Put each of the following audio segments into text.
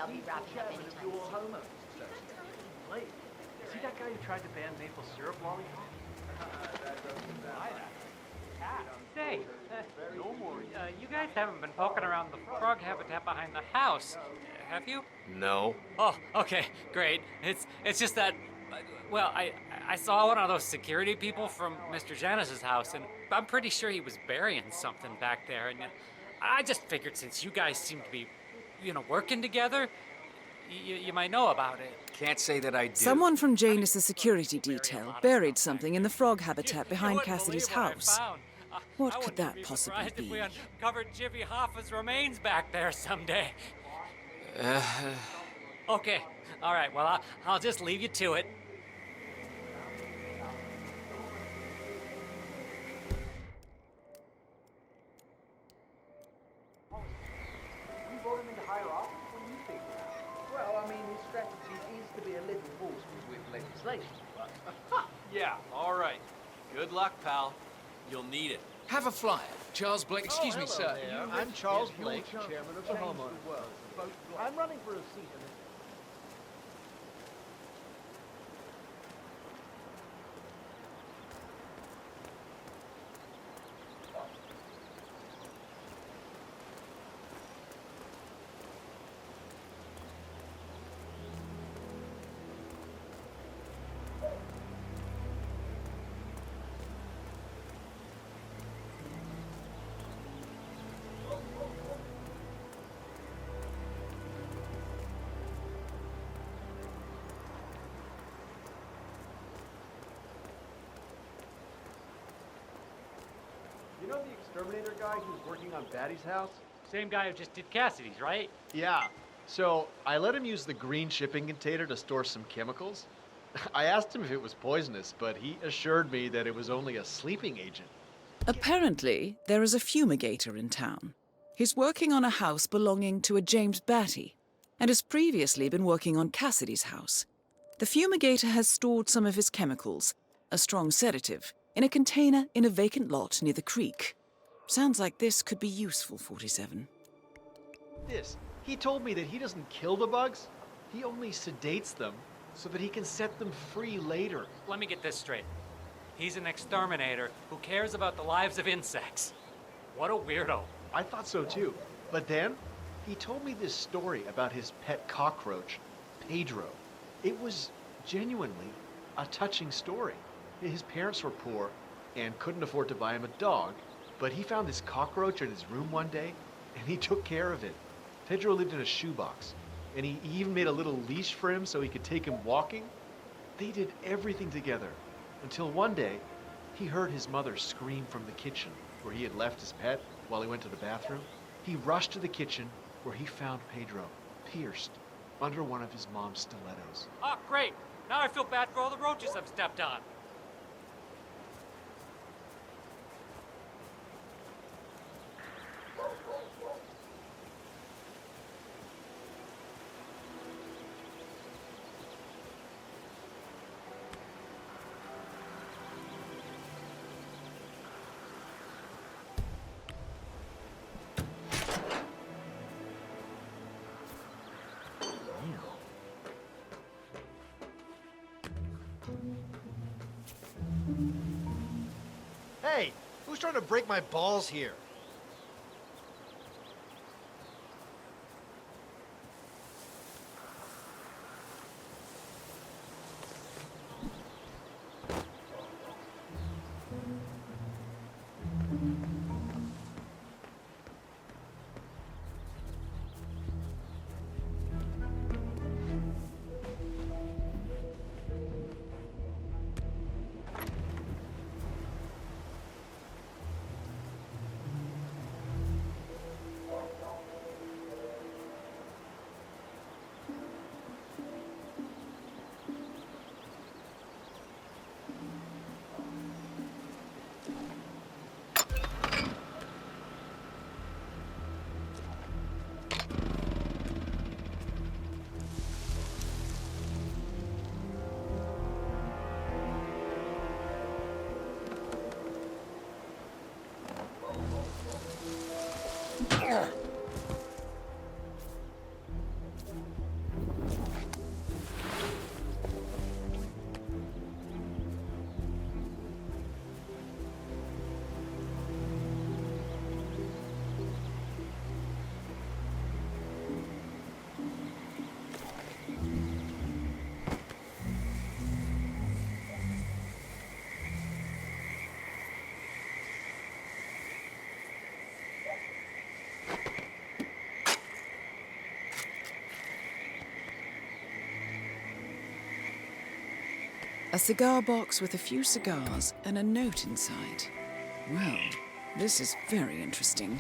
they'll be wrapping up anytime soon. Late. See that guy who tried to ban maple syrup lollipop? Say, you guys haven't been poking around the frog habitat behind the house, have you? No. Oh, okay, great. It's just that, well, I saw one of those security people from Mr. Janus's house, and I'm pretty sure he was burying something back there, and I just figured since you guys seem to be, working together, you might know about it. Can't say that I do. Someone from Janus' security detail buried something in the frog habitat behind Cassidy's house. What could that possibly If be? we uncovered Jimmy Hoffa's remains back there someday. Okay, all right, well, I'll just leave you to it. We vote him into higher office? What do you think? Well, I mean, his strategy is to be a little forceful with legislation. Yeah, all right. Good luck, pal. You'll need it. Have a flyer. Charles Blake. Excuse me, sir. I'm Charles Blake, chairman of the Homeowners World. I'm running for a seat in it. You know the exterminator guy who's working on Batty's house? Same guy who just did Cassidy's, right? Yeah. So I let him use the green shipping container to store some chemicals. I asked him if it was poisonous, but he assured me that it was only a sleeping agent. Apparently, there is a fumigator in town. He's working on a house belonging to a James Batty, and has previously been working on Cassidy's house. The fumigator has stored some of his chemicals, a strong sedative, in a container in a vacant lot near the creek. Sounds like this could be useful, 47. He told me that he doesn't kill the bugs, he only sedates them so that he can set them free later. Let me get this straight. He's an exterminator who cares about the lives of insects. What a weirdo. I thought so too. But then, he told me this story about his pet cockroach, Pedro. It was genuinely a touching story. His parents were poor and couldn't afford to buy him a dog, but he found this cockroach in his room one day, and he took care of it. Pedro lived in a shoebox, and he even made a little leash for him so he could take him walking. They did everything together, until one day, he heard his mother scream from the kitchen, where he had left his pet while he went to the bathroom. He rushed to the kitchen, where he found Pedro, pierced, under one of his mom's stilettos. Oh, great. Now I feel bad for all the roaches I've stepped on. Hey, who's trying to break my balls here? A cigar box with a few cigars and a note inside. Well, this is very interesting.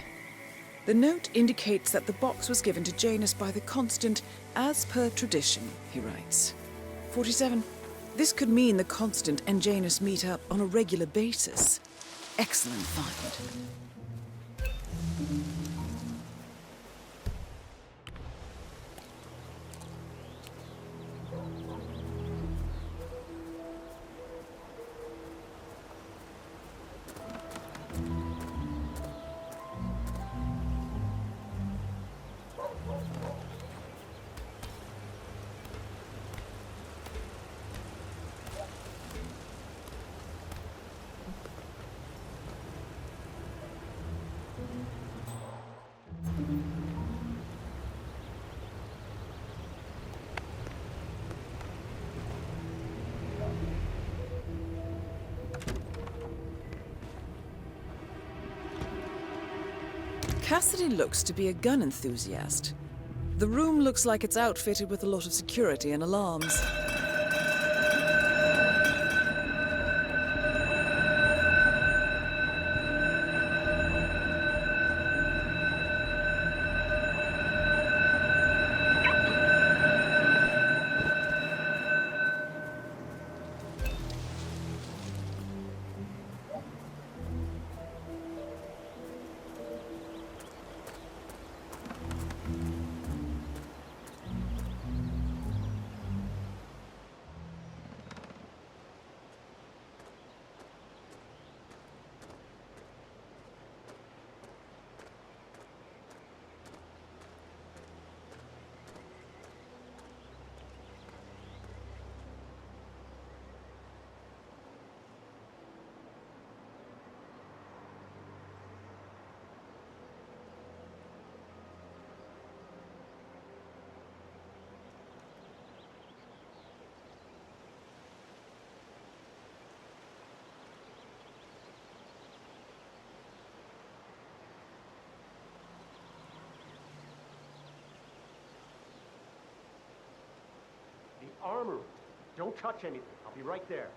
The note indicates that the box was given to Janus by the Constant as per tradition, he writes. 47. This could mean the Constant and Janus meet up on a regular basis. Excellent find. Cassidy looks to be a gun enthusiast. The room looks like it's outfitted with a lot of security and alarms. The armory. Don't touch anything. I'll be right there.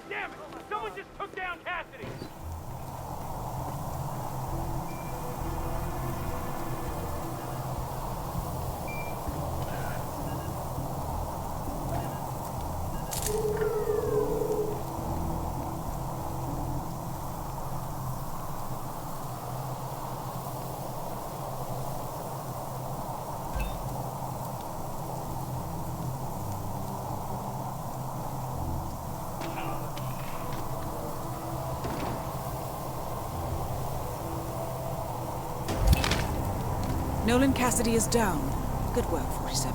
Damn it! Someone just took down Cassidy! Nolan Cassidy is down. Good work, 47.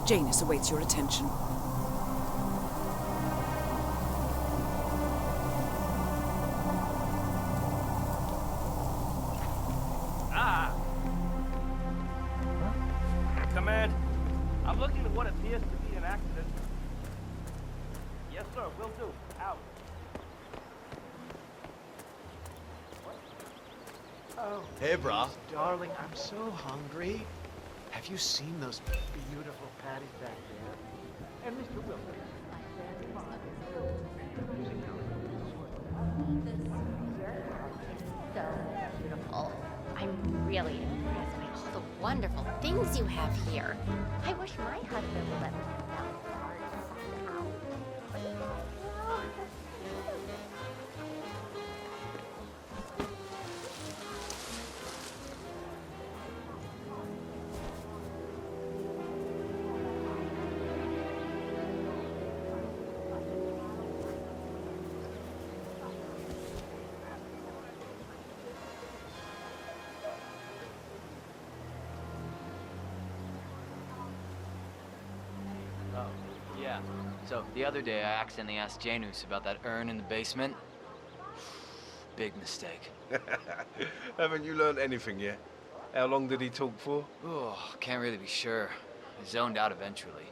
Janus awaits your attention. Command, I'm looking at what appears to be an accident. Yes, sir, will do. Out. Oh, Hey, brah. darling, I'm so hungry. Have you seen those beautiful patties back there? And Mr. Wilson. So beautiful. I'm really impressed by all the wonderful things you have here. I wish my husband would let me have that part somehow. Yeah. So, the other day I accidentally asked Janus about that urn in the basement. Big mistake. Haven't you learned anything yet? How long did he talk for? Oh, can't really be sure. I zoned out eventually.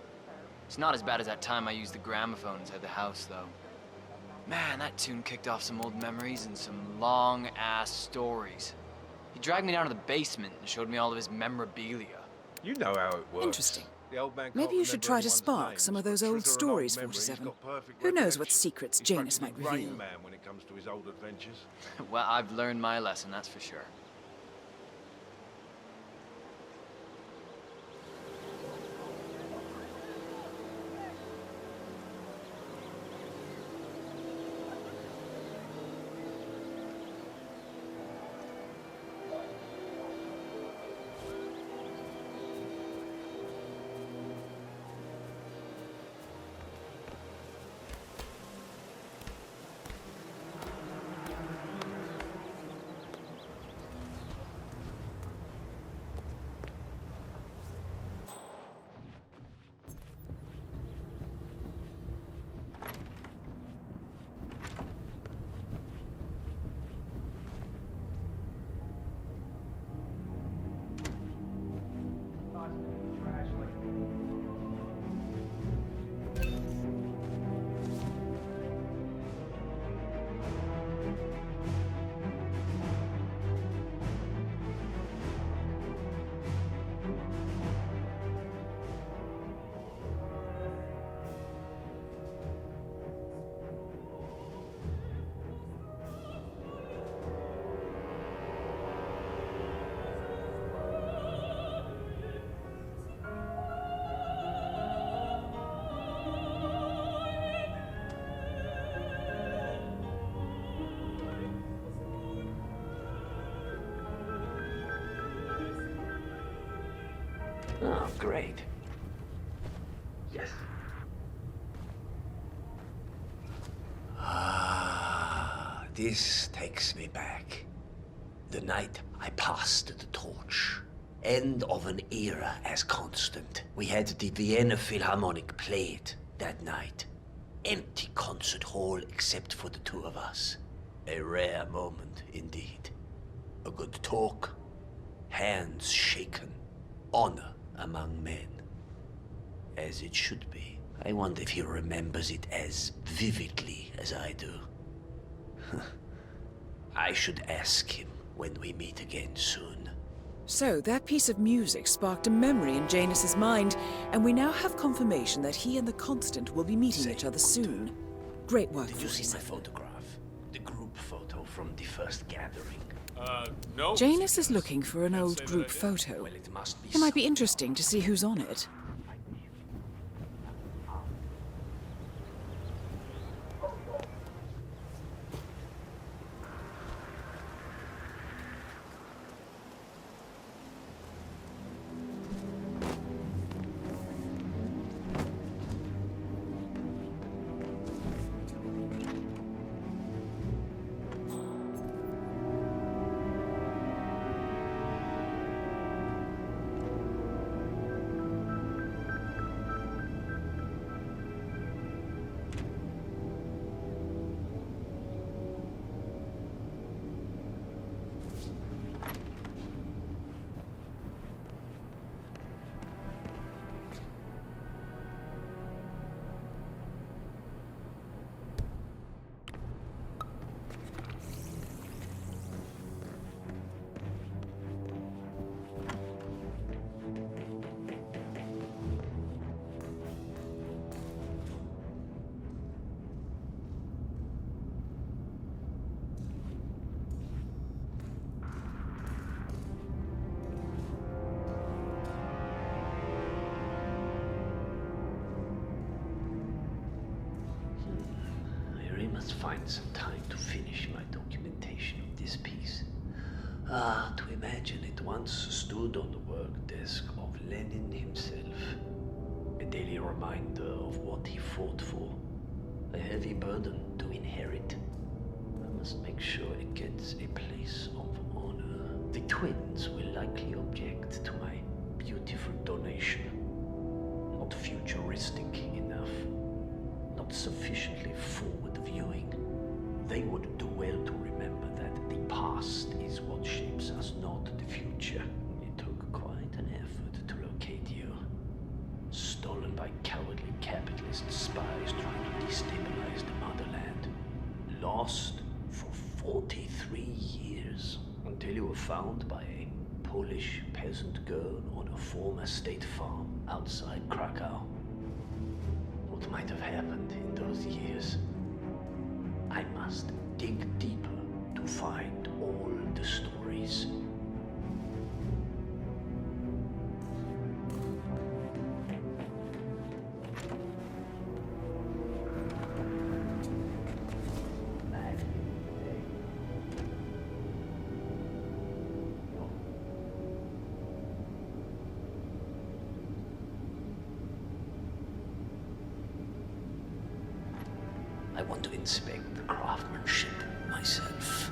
It's not as bad as that time I used the gramophone inside the house, though. Man, that tune kicked off some old memories and some long-ass stories. He dragged me down to the basement and showed me all of his memorabilia. You know how it works. Interesting. The old man Maybe can't you should remember try to anyone's spark names, some of but those true old to an stories, memory, he's 47. got perfect Who knows what recollection. secrets He's Janus practically might reveal. Rain Man when it comes to his old adventures. Well, I've learned my lesson, that's for sure. Oh, great. Yes. Ah, this takes me back. The night I passed the torch. End of an era as constant. We had the Vienna Philharmonic played that night. Empty concert hall except for the two of us. A rare moment indeed. A good talk, hands shaken, honor among men. As it should be. I wonder if he remembers it as vividly as I do. I should ask him when we meet again soon. So, that piece of music sparked a memory in Janus's mind, and we now have confirmation that he and the Constant will be meeting each other soon. Great work, Did you see my 47. photograph? The group photo from the first gathering. No. Janus is looking for an old say group that I did. photo. Well, it must be It might be interesting to see who's on it. I must find some time to finish my documentation of this piece. Ah, to imagine it once stood on the work desk of Lenin himself. A daily reminder of what he fought for. A heavy burden to inherit. I must make sure it gets a place of honor. The twins will likely object to my beautiful donation. Not futuristic enough. sufficiently forward-viewing, they would do well to remember that the past is what shapes us, not the future. It took quite an effort to locate you. Stolen by cowardly capitalist spies trying to destabilize the motherland. Lost for 43 years, until you were found by a Polish peasant girl on a former state farm outside Krakow. What might have happened in those years? I must dig deeper to find all the stories. I want to inspect the craftsmanship myself.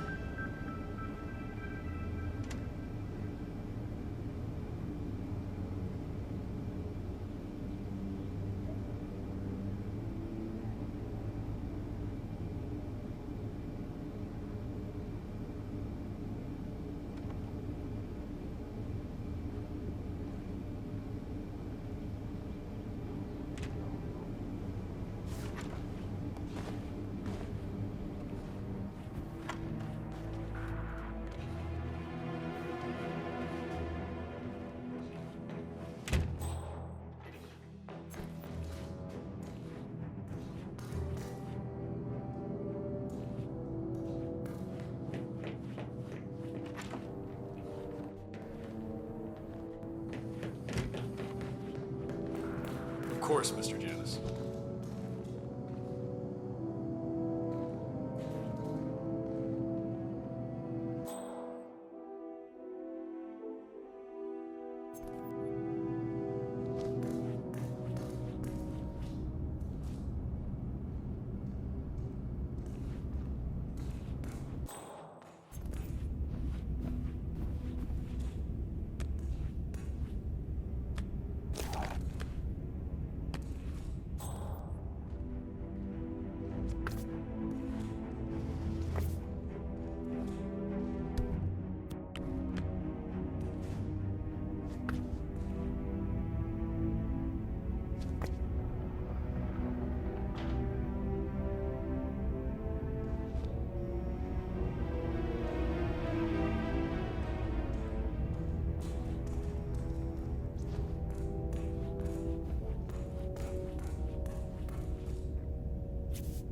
Of course, Mr. Janus.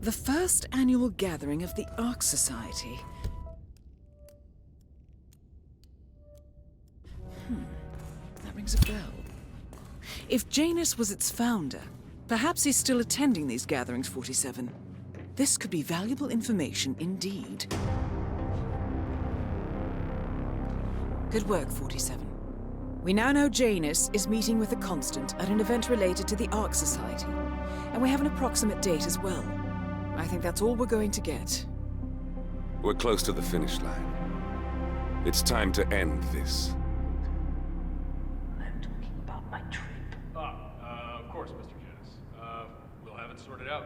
The first annual gathering of the Ark Society. That rings a bell. If Janus was its founder, perhaps he's still attending these gatherings, 47. This could be valuable information indeed. Good work, 47. We now know Janus is meeting with the Constant at an event related to the Ark Society, and we have an approximate date as well. I think that's all we're going to get. We're close to the finish line. It's time to end this. I'm talking about my trip. Of course, Mr. Janus. We'll have it sorted out.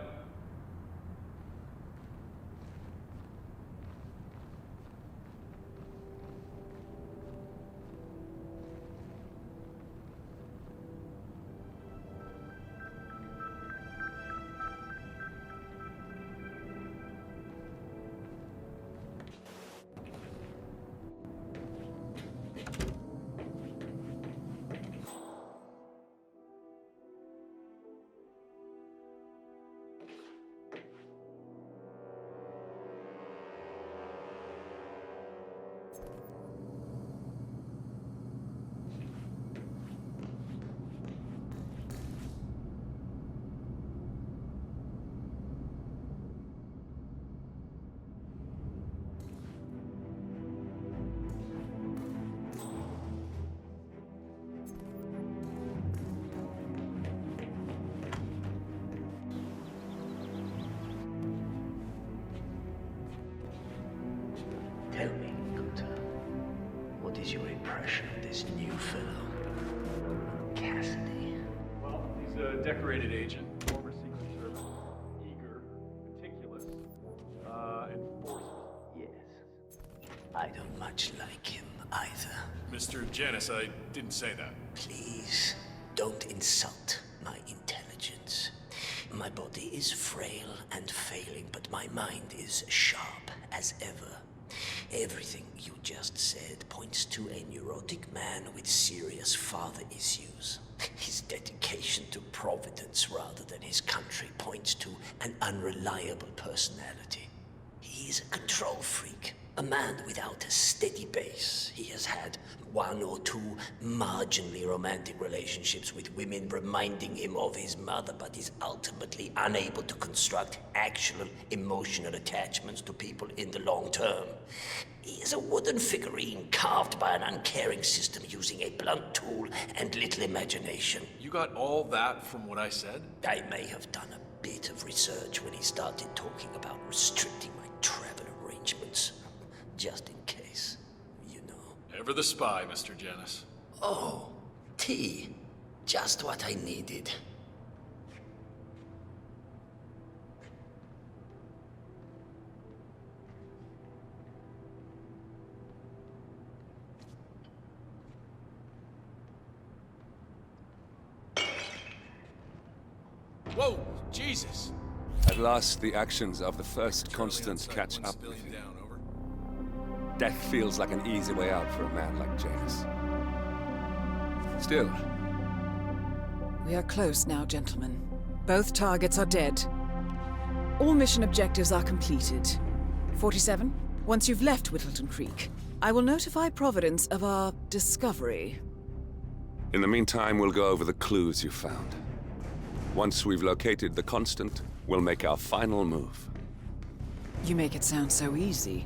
Tell me, Gunther, what is your impression of this new fellow, Cassidy? Well, he's a decorated agent, former Secret Service, eager Janus, I didn't say that. Please, don't insult my intelligence. My body is frail and failing, but my mind is sharp as ever. Everything you just said points to a neurotic man with serious father issues. His dedication to Providence rather than his country points to an unreliable personality. He is a control freak, a man without a steady base. He has had one or two marginally romantic relationships with women reminding him of his mother, but is ultimately unable to construct actual emotional attachments to people in the long term. He is a wooden figurine carved by an uncaring system using a blunt tool and little imagination. You got all that from what I said? I may have done a bit of research when he started talking about restricting my travel arrangements. Just in case, you know. Ever the spy, Mr. Janus. Oh, tea. Just what I needed. Whoa, Jesus! At last, the actions of the first constant catch up with you. Death feels like an easy way out for a man like Janus. Still, We are close now, gentlemen. Both targets are dead. All mission objectives are completed. 47, once you've left Whittleton Creek, I will notify Providence of our discovery. in the meantime, we'll go over the clues you found. Once we've located the constant, we'll make our final move. You make it sound so easy.